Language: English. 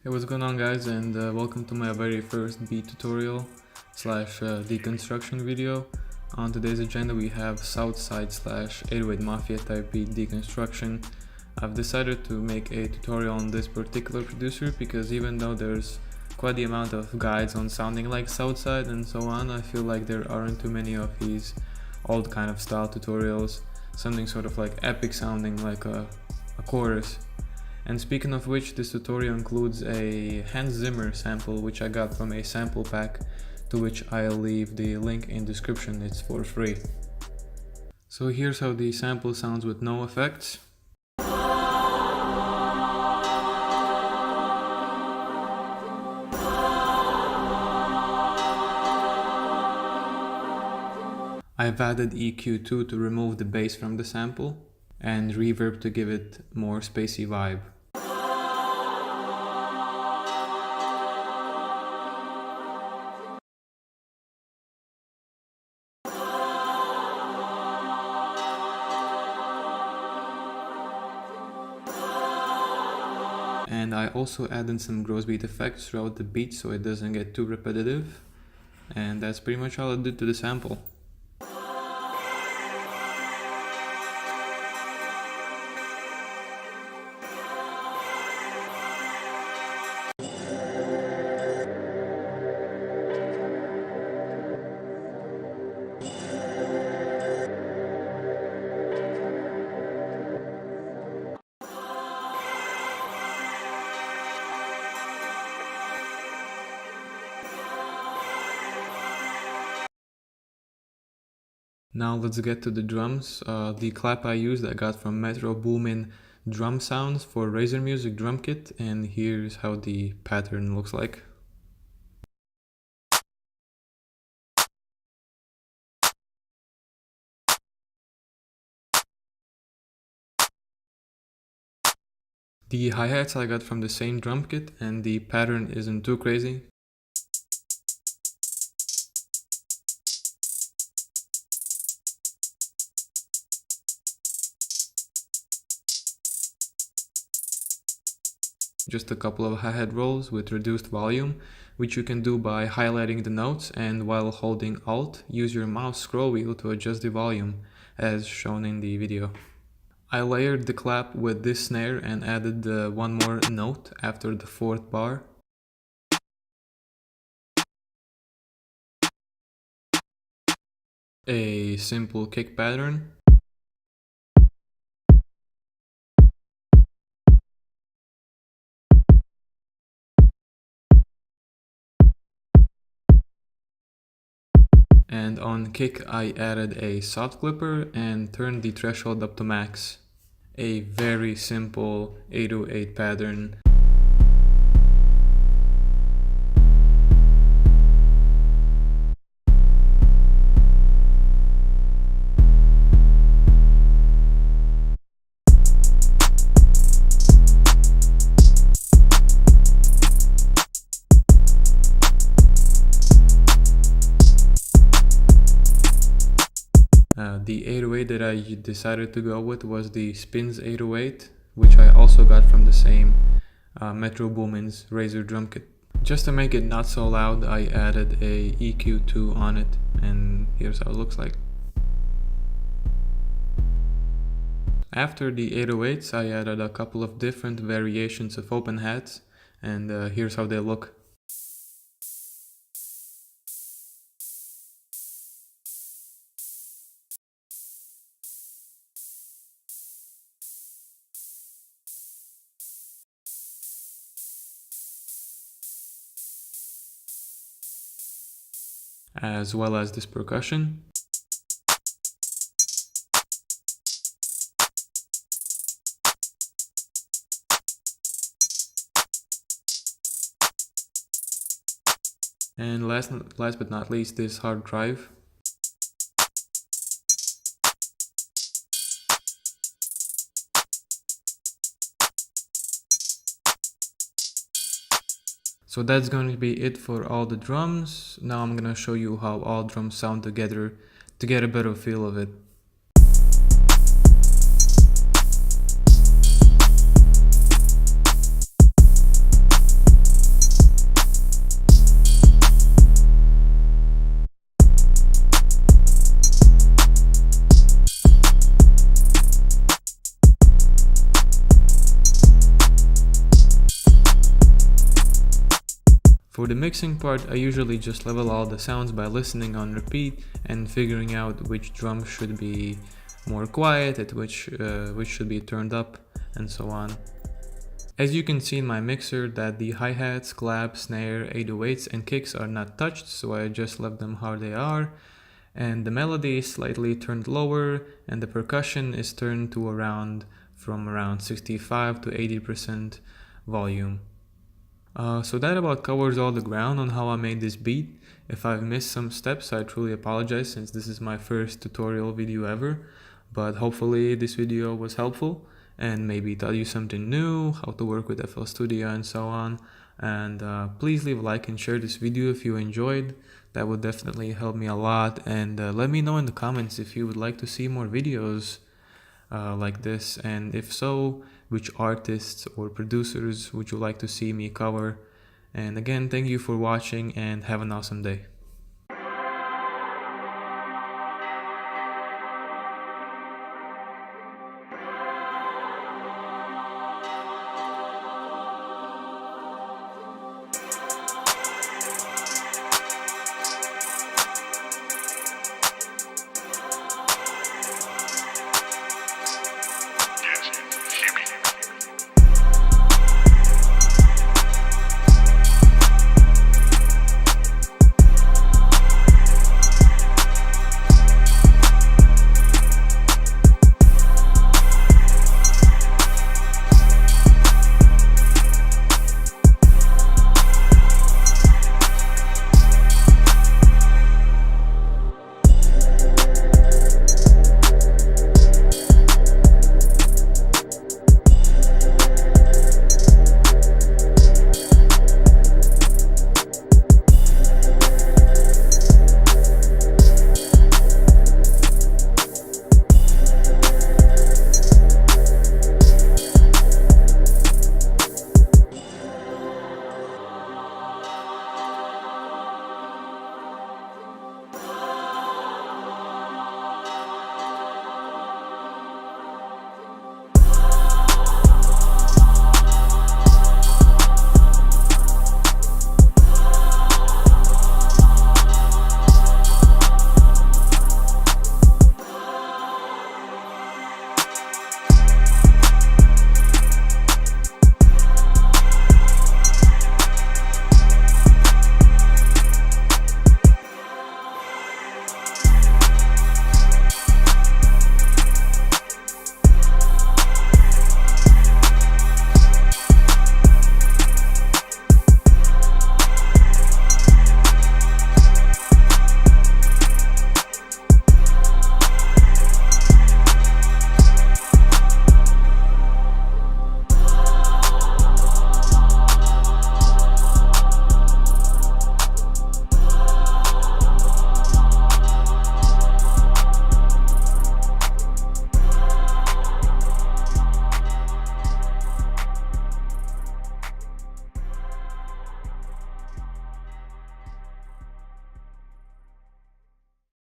Hey, what's going on, guys, and welcome to my very first beat tutorial slash deconstruction video. On today's agenda we have Southside slash 808 Mafia type beat deconstruction. I've decided to make a tutorial on this particular producer because even though there's quite the amount of guides on sounding like Southside and so on, I feel like there aren't too many of these old kind of style tutorials, something sort of like epic sounding like a chorus. And speaking of which, this tutorial includes a Hans Zimmer sample which I got from a sample pack, to which I'll leave the link in description. It's for free. So here's how the sample sounds with no effects. I've added EQ2 to remove the bass from the sample, and reverb to give it more spacey vibe. And I also added some gross beat effects throughout the beat so it doesn't get too repetitive. And that's pretty much all I did to the sample. Now let's get to the drums. The clap I used I got from Metro Boomin Drum Sounds for Razer Music drum kit, and here's how the pattern looks like. The hi-hats I got from the same drum kit, and the pattern isn't too crazy. Just a couple of hi-hat rolls with reduced volume, which you can do by highlighting the notes, and while holding Alt, use your mouse scroll wheel to adjust the volume, as shown in the video. I layered the clap with this snare and added one more note after the fourth bar. A simple kick pattern. And on kick I added a soft clipper and turned the threshold up to max. A very simple 808 pattern. The 808 that I decided to go with was the Spins 808, which I also got from the same Metro Boomin's Razer drum kit. Just to make it not so loud, I added a EQ2 on it, and here's how it looks like. After the 808s, I added a couple of different variations of open hats, and here's how they look. As well as this percussion. And last but not least, this hard drive. So that's going to be it for all the drums. Now I'm gonna show you how all drums sound together to get a better feel of it. For the mixing part, I usually just level all the sounds by listening on repeat and figuring out which drum should be more quiet, at which should be turned up, and so on. As you can see in my mixer that the hi-hats, clap, snare, 808s and kicks are not touched, so I just left them how they are. And the melody is slightly turned lower and the percussion is turned to from around 65 to 80% volume. So that about covers all the ground on how I made this beat. If I've missed some steps, I truly apologize since this is my first tutorial video ever, but hopefully this video was helpful and maybe taught you something new, how to work with FL Studio and so on. And please leave a like and share this video if you enjoyed. That would definitely help me a lot, and let me know in the comments if you would like to see more videos like this, and if so, which artists or producers would you like to see me cover. And again, thank you for watching and have an awesome day.